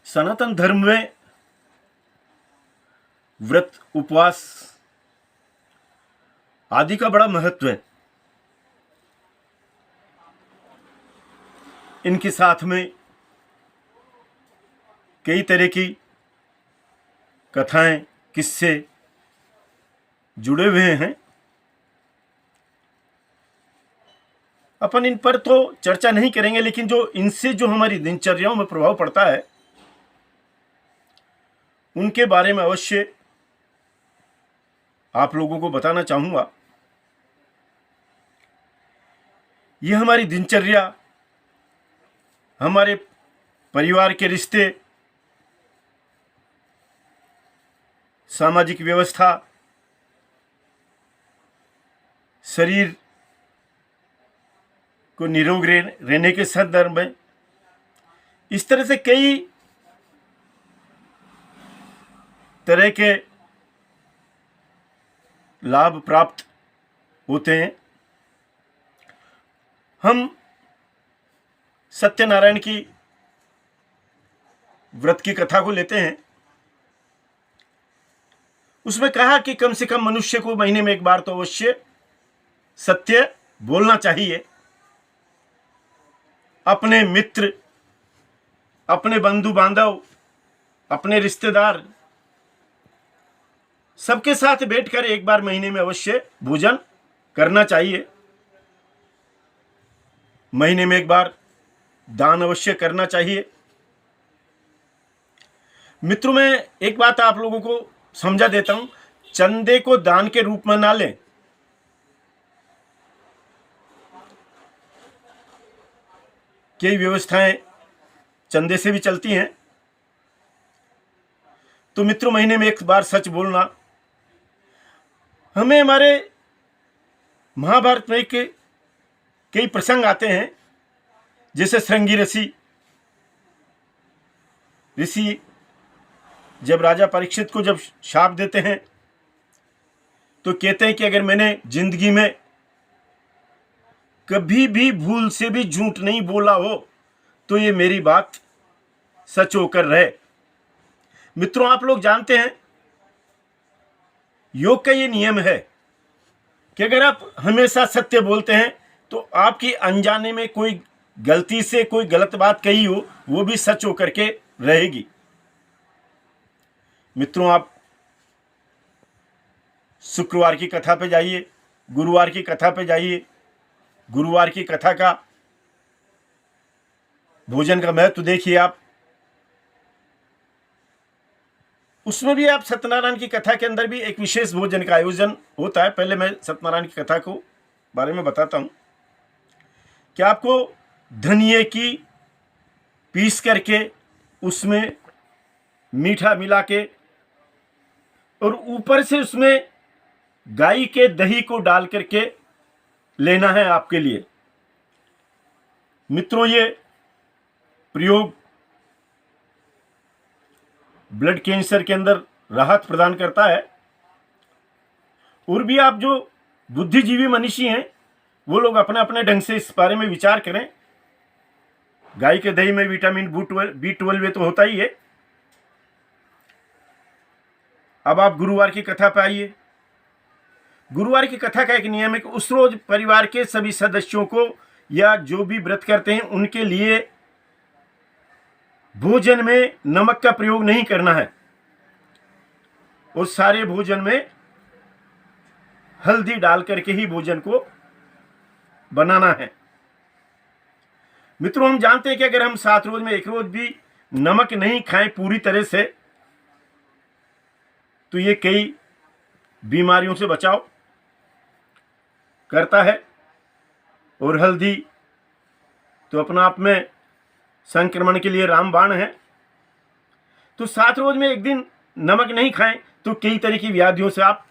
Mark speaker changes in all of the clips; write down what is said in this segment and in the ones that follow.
Speaker 1: सनातन धर्म में व्रत उपवास आदि का बड़ा महत्व है। इनके साथ में कई तरह की कथाएं, किस्से जुड़े हुए हैं। अपन इन पर तो चर्चा नहीं करेंगे, लेकिन जो इनसे जो हमारी दिनचर्याओं में प्रभाव पड़ता है उनके बारे में अवश्य आप लोगों को बताना चाहूंगा। यह हमारी दिनचर्या, हमारे परिवार के रिश्ते, सामाजिक व्यवस्था, शरीर को निरोग रहने के संदर्भ में इस तरह से कई तरह के लाभ प्राप्त होते हैं। हम सत्यनारायण की व्रत की कथा को लेते हैं। उसमें कहा कि कम से कम मनुष्य को महीने में एक बार तो अवश्य सत्य बोलना चाहिए। अपने मित्र, अपने बंधु बांधव, अपने रिश्तेदार सबके साथ बैठकर एक बार महीने में अवश्य भोजन करना चाहिए। महीने में एक बार दान अवश्य करना चाहिए। मित्रों, मैं एक बात आप लोगों को समझा देता हूं, चंदे को दान के रूप में ना लें। कई व्यवस्थाएं चंदे से भी चलती हैं। तो मित्रों, महीने में एक बार सच बोलना। हमें हमारे महाभारत में कई प्रसंग आते हैं, जैसे श्रृंगी ऋषि जब राजा परीक्षित को जब शाप देते हैं तो कहते हैं कि अगर मैंने जिंदगी में कभी भी भूल से भी झूठ नहीं बोला हो तो ये मेरी बात सच होकर रहे। मित्रों, आप लोग जानते हैं योग का ये नियम है कि अगर आप हमेशा सत्य बोलते हैं तो आपकी अनजाने में कोई गलती से कोई गलत बात कही हो वो भी सच होकर के रहेगी। मित्रों, आप शुक्रवार की कथा पे जाइए, गुरुवार की कथा पे जाइए। गुरुवार की कथा का भोजन का महत्व देखिए आप। उसमें भी आप सत्यनारायण की कथा के अंदर भी एक विशेष भोजन का आयोजन होता है। पहले मैं सत्यनारायण की कथा को बारे में बताता हूं कि आपको धनिये की पीस करके उसमें मीठा मिला के और ऊपर से उसमें गाय के दही को डाल करके लेना है आपके लिए। मित्रों, ये प्रयोग ब्लड कैंसर के अंदर राहत प्रदान करता है। और भी आप जो बुद्धिजीवी मनीषी हैं वो लोग अपने अपने ढंग से इस बारे में विचार करें। गाय के दही में विटामिन B12 तो होता ही है। अब आप गुरुवार की कथा पे आइए। गुरुवार की कथा का एक नियम है कि उस रोज परिवार के सभी सदस्यों को या जो भी व्रत करते हैं उनके लिए भोजन में नमक का प्रयोग नहीं करना है और सारे भोजन में हल्दी डाल करके ही भोजन को बनाना है। मित्रों, हम जानते हैं कि अगर हम 7 रोज में एक रोज भी नमक नहीं खाएं पूरी तरह से तो ये कई बीमारियों से बचाव करता है। और हल्दी तो अपना आप में संक्रमण के लिए रामबाण है। तो 7 रोज में एक दिन नमक नहीं खाएं तो कई तरह की व्याधियों से आप,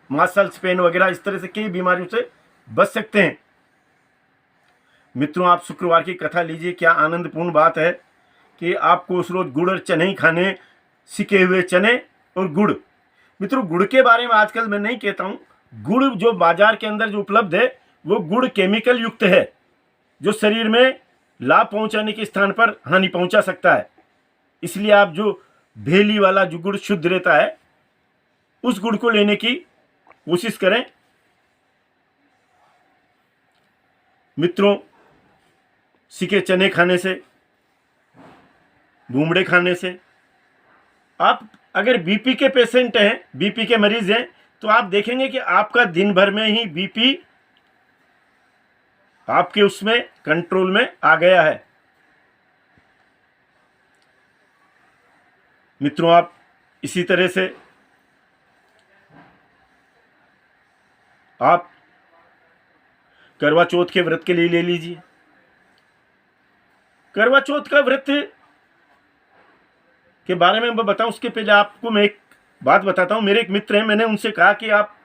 Speaker 1: मसल्स पेन वगैरह, इस तरह से कई बीमारियों से बच सकते हैं। मित्रों, आप शुक्रवार की कथा लीजिए। क्या आनंदपूर्ण बात है कि आपको उस रोज गुड़ और चने खाने, सिके हुए चने और गुड़। मित्रों, गुड़ के बारे में आजकल मैं नहीं कहता हूं। गुड़ जो बाजार के अंदर जो उपलब्ध है वो गुड़ केमिकल युक्त है, जो शरीर में लाभ पहुंचाने के स्थान पर हानि पहुंचा सकता है। इसलिए आप जो भेली वाला जो गुड़ शुद्ध रहता है उस गुड़ को लेने की कोशिश करें। मित्रों, सीखे चने खाने से, भूमड़े खाने से, आप अगर बीपी के पेशेंट हैं, बीपी के मरीज हैं, तो आप देखेंगे कि आपका दिन भर में ही बीपी आपके उसमें कंट्रोल में आ गया है। मित्रों, आप इसी तरह से आप करवा चौथ के व्रत के लिए ले लीजिए। करवा चौथ का व्रत के बारे में मैं बताऊं उसके पहले आपको मैं एक बात बताता हूं। मेरे एक मित्र हैं, मैंने उनसे कहा कि आप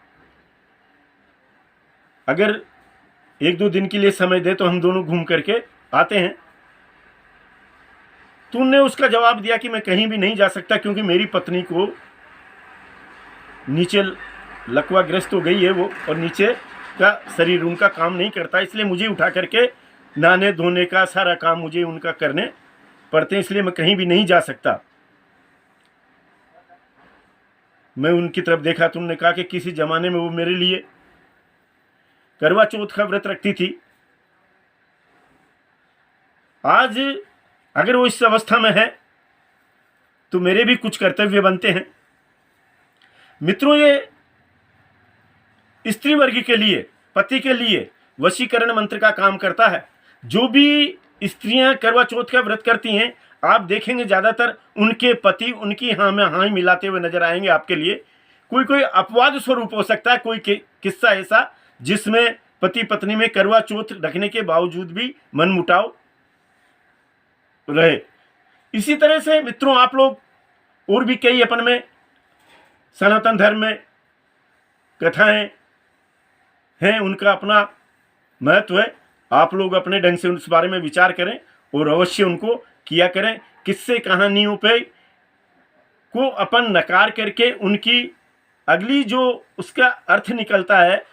Speaker 1: अगर 1-2 दिन के लिए समय दे तो हम दोनों घूम करके आते हैं। तो उनने उसका जवाब दिया कि मैं कहीं भी नहीं जा सकता, क्योंकि मेरी पत्नी को नीचे लकवाग्रस्त हो गई है वो, और नीचे का शरीर उनका काम नहीं करता, इसलिए मुझे उठा करके नहाने धोने का सारा काम मुझे उनका करने पड़ते हैं, इसलिए मैं कहीं भी नहीं जा सकता। मैं उनकी तरफ देखा तो उन्होंने कहा कि किसी ज़माने में वो मेरे लिए करवा चौथ का व्रत रखती थी। आज अगर वो इस अवस्था में है तो मेरे भी कुछ कर्तव्य बनते हैं। मित्रों, ये स्त्री वर्ग के लिए, पति के लिए वशीकरण मंत्र का काम करता है। जो भी स्त्रियां करवा चौथ का व्रत करती हैं, आप देखेंगे ज़्यादातर उनके पति उनकी हाँ में हाँ मिलाते हुए नजर आएंगे आपके लिए। कोई अपवाद स्वरूप हो सकता है, कोई किस्सा ऐसा जिसमें पति पत्नी में करवा चौथ रखने के बावजूद भी मनमुटाव रहे। इसी तरह से मित्रों, आप लोग और भी कई अपन में सनातन धर्म में कथाएं हैं, उनका अपना महत्व है। आप लोग अपने ढंग से उस बारे में विचार करें और अवश्य उनको किया करें। किस्से कहानियों पे को अपन नकार करके उनकी अगली जो उसका अर्थ निकलता है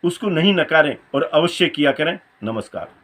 Speaker 1: उसको नहीं नकारें और अवश्य किया करें। नमस्कार।